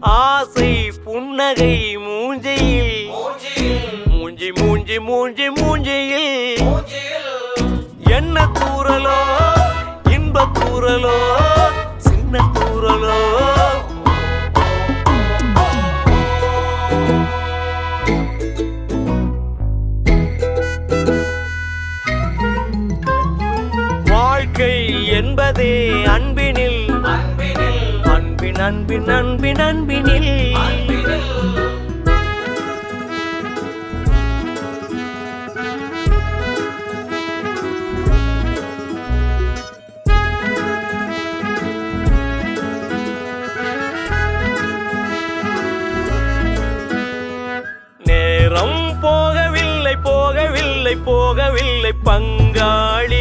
ஆசை புன்னகை மூஞ்சியில் மூஞ்சி மூஞ்சி மூஞ்சி மூஞ்சியில் என்ன தூரலோ இன்ப தூரலோ சின்ன தூரலோ வாழ்க்கை என்பதே அன்பினில் அன்பின் அன்பின் அன்பின் அன்பினில் நேரம் போகவில்லை போகவில்லை போகவில்லை பங்காளி